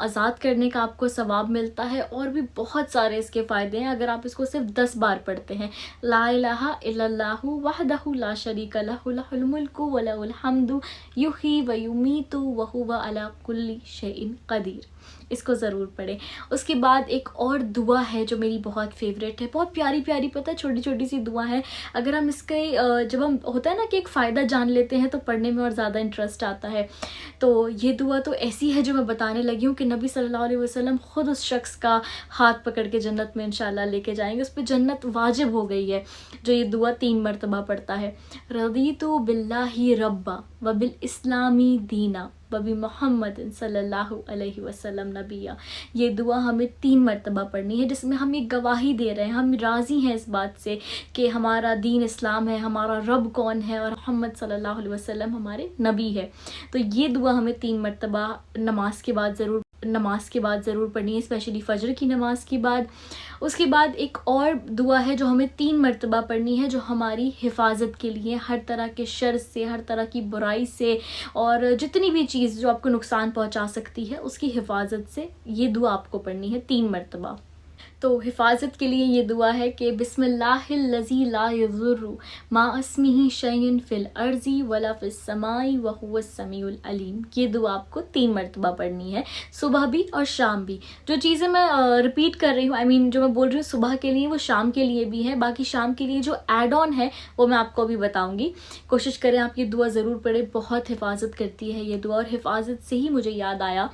آزاد کرنے کا آپ کو ثواب ملتا ہے، اور بھی بہت سارے اس کے فائدے ہیں اگر آپ اس کو صرف 10 بار پڑھتے ہیں۔ لا الہ الا اللہ وحدہ لا شریک لہ لہ الملک ولہ الحمد یحیی و یمیت وہو علی کل شیء قدیر۔ اس کو ضرور پڑھیں۔ اس کے بعد ایک اور دعا ہے جو میری بہت فیوریٹ ہے، بہت پیاری پیاری، پتہ چھوٹی چھوٹی سی دعا ہے۔ اگر ہم اس کے جب ہم ہوتا ہے نا کہ ایک فائدہ جان لیتے ہیں تو پڑھنے میں اور زیادہ انٹرسٹ آتا ہے۔ تو یہ دعا تو ایسی ہے جو میں بتانے لگی ہوں کہ نبی صلی اللہ علیہ وسلم خود اس شخص کا ہاتھ پکڑ کے جنت میں انشاءاللہ لے کے جائیں گے، اس پہ جنت واجب ہو گئی ہے جو یہ دعا 3 مرتبہ پڑھتا ہے۔ رضیت باللہ ربا وبالاسلام دینا وبمحمد صلی اللہ علیہ وسلم نبیہ۔ یہ دعا ہمیں 3 مرتبہ پڑھنی ہے، جس میں ہم یہ گواہی دے رہے ہیں، ہم راضی ہیں اس بات سے کہ ہمارا دین اسلام ہے، ہمارا رب کون ہے، اور محمد صلی اللہ علیہ وسلم ہمارے نبی ہے۔ تو یہ دعا ہمیں 3 مرتبہ نماز کے بعد ضرور پڑھنی ہے، اسپیشلی فجر کی نماز کے بعد۔ اس کے بعد ایک اور دعا ہے جو ہمیں 3 مرتبہ پڑھنی ہے، جو ہماری حفاظت کے لیے، ہر طرح کے شر سے، ہر طرح کی برائی سے، اور جتنی بھی چیز جو آپ کو نقصان پہنچا سکتی ہے اس کی حفاظت سے یہ دعا آپ کو پڑھنی ہے 3 مرتبہ۔ تو حفاظت کے لیے یہ دعا ہے کہ بسم اللہ الذی لا یضر مع اسمہ شیء فی الارض ولا فی السماء وہو السمیع العلیم۔ یہ دعا آپ کو 3 مرتبہ پڑھنی ہے، صبح بھی اور شام بھی۔ جو چیزیں میں ریپیٹ کر رہی ہوں، جو میں بول رہی ہوں صبح کے لیے، وہ شام کے لیے بھی ہے، باقی شام کے لیے جو ایڈ آن ہے وہ میں آپ کو بھی بتاؤں گی۔ کوشش کریں آپ یہ دعا ضرور پڑھیں، بہت حفاظت کرتی ہے یہ دعا۔ اور حفاظت سے ہی مجھے یاد آیا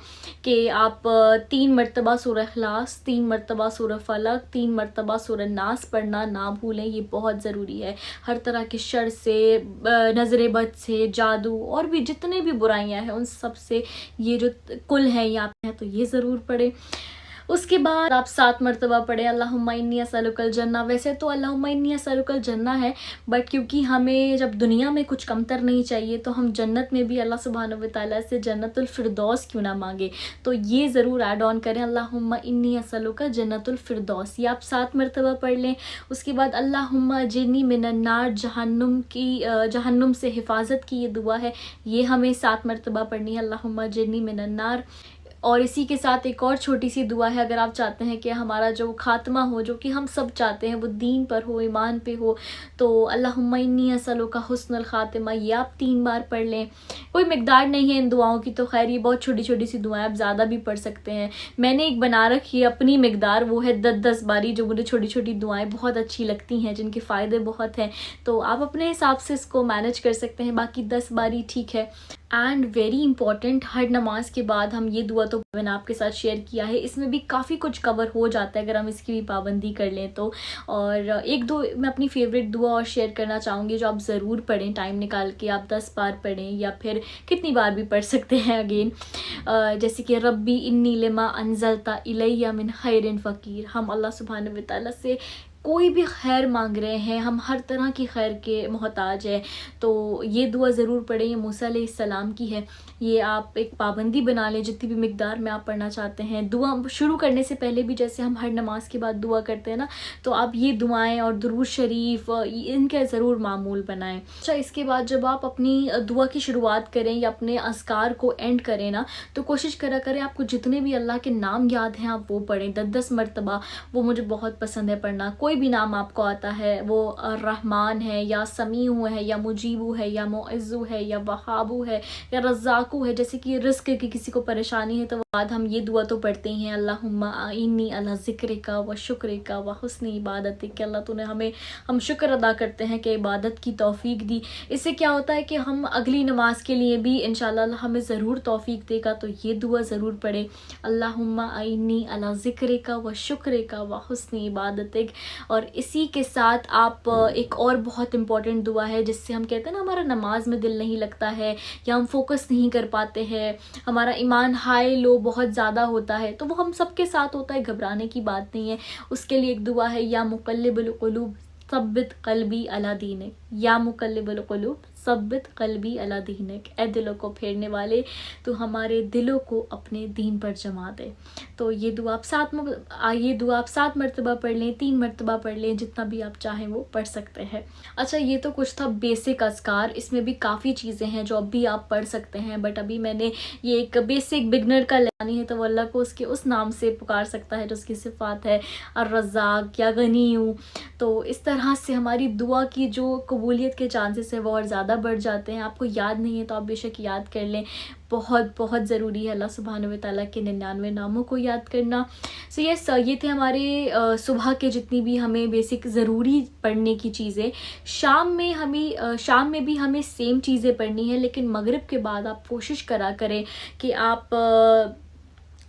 کہ آپ 3 مرتبہ سورہ اخلاص، 3 مرتبہ سورہ فلق، 3 مرتبہ سورہ ناس پڑھنا نہ بھولیں، یہ بہت ضروری ہے۔ ہر طرح کے شر سے، نظر بد سے، جادو اور بھی جتنے بھی برائیاں ہیں ان سب سے یہ جو کل ہے یہ آپ ہیں، تو یہ ضرور پڑھیں۔ اس کے بعد آپ 7 مرتبہ پڑھیں اللہم انی اسألک الجنہ۔ ویسے تو اللہم انی اسألک الجنہ ہے، بٹ کیونکہ ہمیں جب دنیا میں کچھ کمتر نہیں چاہیے تو ہم جنت میں بھی اللہ سبحانہ وتعالیٰ سے جنت الفردوس کیوں نہ مانگے، تو یہ ضرور ایڈ آن کریں اللہم انی اسألک جنت الفردوس، یہ آپ 7 مرتبہ پڑھ لیں۔ اس کے بعد اللہم اجرنی من النار، جہنم سے حفاظت کی یہ دعا ہے، یہ ہمیں 7 مرتبہ پڑھنی ہے اللہم اجرنی من النار۔ اور اسی کے ساتھ ایک اور چھوٹی سی دعا ہے، اگر آپ چاہتے ہیں کہ ہمارا جو خاتمہ ہو، جو کہ ہم سب چاہتے ہیں، وہ دین پر ہو، ایمان پہ ہو، تو اللہم انی اسألک حسن الخاتمہ، یہ آپ 3 بار پڑھ لیں۔ کوئی مقدار نہیں ہے ان دعاؤں کی، تو خیر یہ بہت چھوٹی چھوٹی سی دعائیں، آپ زیادہ بھی پڑھ سکتے ہیں۔ میں نے ایک بنا رکھی ہے اپنی مقدار، وہ ہے 10 باری، جو مجھے چھوٹی چھوٹی دعائیں بہت اچھی لگتی ہیں، جن کے فائدے بہت ہیں، تو آپ اپنے حساب سے اس کو مینیج کر سکتے ہیں، باقی 10 باری ٹھیک ہے۔ اینڈ ویری امپورٹنٹ، ہر نماز کے بعد ہم یہ دعا، تو میں نے آپ کے ساتھ شیئر کیا ہے، اس میں بھی کافی کچھ کور ہو جاتا ہے اگر ہم اس کی بھی پابندی کر لیں تو۔ اور ایک دو میں اپنی فیوریٹ دعا اور شیئر کرنا چاہوں گی جو آپ ضرور پڑھیں، ٹائم نکال کے آپ 10 بار پڑھیں یا پھر کتنی بار بھی پڑھ سکتے ہیں اگین، جیسے کہ ربی انی لما انزلت الی من خیر فقیر۔ ہم اللہ سبحانہ وتعالیٰ سے کوئی بھی خیر مانگ رہے ہیں، ہم ہر طرح کی خیر کے محتاج ہیں، تو یہ دعا ضرور پڑھیں، یہ موسیٰ علیہ السلام کی ہے، یہ آپ ایک پابندی بنا لیں جتنی بھی مقدار میں آپ پڑھنا چاہتے ہیں۔ دعا شروع کرنے سے پہلے بھی جیسے ہم ہر نماز کے بعد دعا کرتے ہیں نا، تو آپ یہ دعائیں اور درود شریف ان کے ضرور معمول بنائیں۔ اچھا، اس کے بعد جب آپ اپنی دعا کی شروعات کریں یا اپنے اذکار کو اینڈ کریں نا، تو کوشش کریں آپ کو جتنے بھی اللہ کے نام یاد ہیں آپ وہ پڑھیں 10 مرتبہ، وہ مجھے بہت پسند ہے پڑھنا۔ کوئی بھی نام آپ کو آتا ہے، وہ الرحمن ہے یا سمیع ہے یا مجیب ہے یا معز ہے یا وہاب ہے یا رزاق ہے، جیسے کہ رزق کی کسی کو پریشانی ہے تو بعد ہم یہ دعا تو پڑھتے ہیں اللہم اعنی علی ذکرک و شکرک و حسن عبادتک، کہ اللہ تو نے ہم شکر ادا کرتے ہیں کہ عبادت کی توفیق دی۔ اس سے کیا ہوتا ہے کہ ہم اگلی نماز کے لیے بھی انشاءاللہ اللہ ہمیں ضرور توفیق دے گا، تو یہ دعا ضرور پڑھیں اللہم اعنی علی ذکرک و شکرک و حسن عبادتک۔ اور اسی کے ساتھ آپ ایک اور بہت امپورٹنٹ دعا ہے جس سے ہم کہتے ہیں نا ہمارا نماز میں دل نہیں لگتا ہے یا ہم فوکس نہیں کر پاتے ہیں، ہمارا ایمان ہائی لو بہت زیادہ ہوتا ہے، تو وہ ہم سب کے ساتھ ہوتا ہے، گھبرانے کی بات نہیں ہے۔ اس کے لیے ایک دعا ہے یا مقلب القلوب ثبت قلبی علی دینک، یا مقلب القلوب ثبت قلبی علی دینک، اے دلوں کو پھیرنے والے تو ہمارے دلوں کو اپنے دین پر جما دے۔ تو یہ دعا آپ 7 مرتبہ پڑھ لیں، 3 مرتبہ پڑھ لیں، جتنا بھی آپ چاہیں وہ پڑھ سکتے ہیں۔ اچھا، یہ تو کچھ تھا بیسک اذکار، اس میں بھی کافی چیزیں ہیں جو اب بھی آپ پڑھ سکتے ہیں، بٹ ابھی میں نے یہ ایک بیسک بگنر کا ہے تو وہ اللہ کو اس کے اس نام سے پکار سکتا ہے جو اس کی صفات ہے، الرزاق یا غنی ہوں. تو اس طرح سے ہماری دعا کی جو قبولیت کے چانسز ہیں وہ اور زیادہ بڑھ جاتے ہیں. آپ کو یاد نہیں ہے تو آپ بے شک یاد کر لیں، بہت بہت ضروری ہے اللہ سبحانہ و تعالیٰ کے 99 ناموں کو یاد کرنا. سو یس، یہ تھے ہمارے صبح کے جتنی بھی ہمیں بیسک ضروری پڑھنے کی چیزیں. شام میں بھی ہمیں سیم چیزیں پڑھنی ہے، لیکن مغرب کے بعد آپ کوشش کرا کریں کہ آپ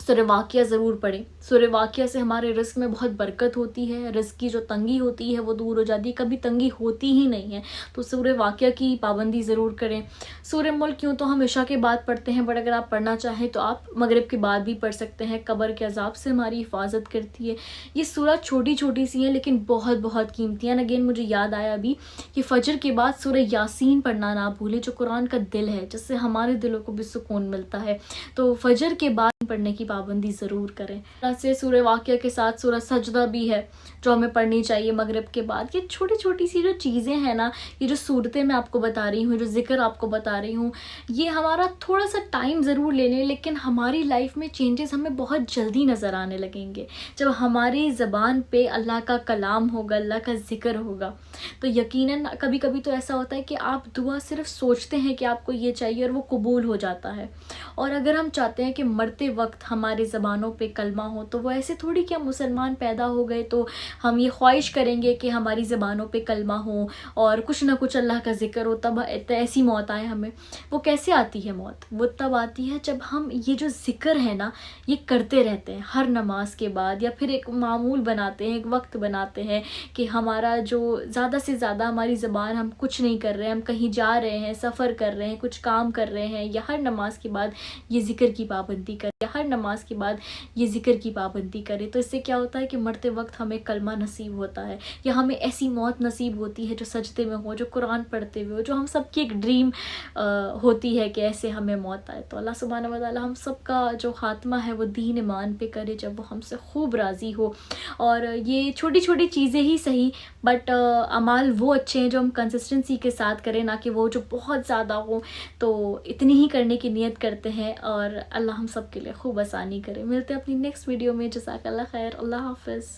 سورہ واقعہ ضرور پڑھیں. سورہ واقعہ سے ہمارے رزق میں بہت برکت ہوتی ہے، رزق کی جو تنگی ہوتی ہے وہ دور ہو جاتی ہے. کبھی تنگی ہوتی ہی نہیں ہے، تو سورہ واقعہ کی پابندی ضرور کریں. سورہ ملک کیوں تو ہم عشاء کے بعد پڑھتے ہیں، بٹ اگر آپ پڑھنا چاہیں تو آپ مغرب کے بعد بھی پڑھ سکتے ہیں. قبر کے عذاب سے ہماری حفاظت کرتی ہے. یہ سورہ چھوٹی چھوٹی سی ہیں لیکن بہت بہت قیمتی ہیں. اگین مجھے یاد آیا ابھی کہ فجر کے بعد سورہ یاسین پڑھنا نہ بھولیں، جو قرآن کا دل ہے، جس سے ہمارے دلوں کو بھی سکون ملتا ہے. تو فجر کے بعد پڑھنے کی پابندی ضرور کریں. سے سورہ واقعہ کے ساتھ سورہ سجدہ بھی ہے جو ہمیں پڑھنی چاہیے مغرب کے بعد. یہ چھوٹی چھوٹی سی جو چیزیں ہیں نا، یہ جو صورتیں میں آپ کو بتا رہی ہوں، جو ذکر آپ کو بتا رہی ہوں، یہ ہمارا تھوڑا سا ٹائم ضرور لے لیں، لیکن ہماری لائف میں چینجز ہمیں بہت جلدی نظر آنے لگیں گے. جب ہماری زبان پہ اللہ کا کلام ہوگا، اللہ کا ذکر ہوگا، تو یقیناً کبھی کبھی تو ایسا ہوتا ہے کہ آپ دعا صرف سوچتے ہیں کہ آپ کو یہ چاہیے اور وہ قبول ہو جاتا ہے. اور اگر ہم چاہتے ہیں کہ مرتے وقت ہمارے زبانوں پہ کلمہ ہو، تو وہ ایسے تھوڑی کہ ہم مسلمان پیدا ہو گئے تو ہم یہ خواہش کریں گے کہ ہماری زبانوں پہ کلمہ ہو اور کچھ نہ کچھ اللہ کا ذکر ہو تب ایسی موت آئے ہمیں. وہ کیسے آتی ہے موت؟ وہ تب آتی ہے جب ہم یہ جو ذکر ہے نا، یہ کرتے رہتے ہیں ہر نماز کے بعد، یا پھر ایک معمول بناتے ہیں، ایک وقت بناتے ہیں کہ ہمارا جو زیادہ سے زیادہ ہماری زبان، ہم کچھ نہیں کر رہے ہیں، ہم کہیں جا رہے ہیں، سفر کر رہے ہیں، کچھ کام کر رہے ہیں، یا ہر نماز کے بعد یہ ذکر کی پابندی کرے، یا ہر نماز کے بعد یہ ذکر کی پابندی کرے. تو اس سے کیا ہوتا ہے کہ مرتے وقت ہمیں کلمہ نصیب ہوتا ہے، یا ہمیں ایسی موت نصیب ہوتی ہے جو سجدے میں ہو، جو قرآن پڑھتے ہوئے ہو، جو ہم سب کی ایک ڈریم ہوتی ہے کہ ایسے ہمیں موت آئے. تو اللہ سبحانہ و تعالیٰ ہم سب کا جو خاتمہ ہے وہ دین ایمان پہ کرے، جب وہ ہم سے خوب راضی ہو. اور یہ چھوٹی چھوٹی چیزیں ہی صحیح، بٹ اعمال وہ اچھے ہیں جو ہم کنسسٹنسی کے ساتھ کریں، نہ کہ وہ جو بہت زیادہ ہو. تو اتنی ہی کرنے کی نیت کرتے ہیں، اور اللہ ہم سب کے لیے خوب آسانی کرے. ملتے ہیں اپنی نیکسٹ ویڈیو میں. جزاک اللہ خیر. اللہ حافظ.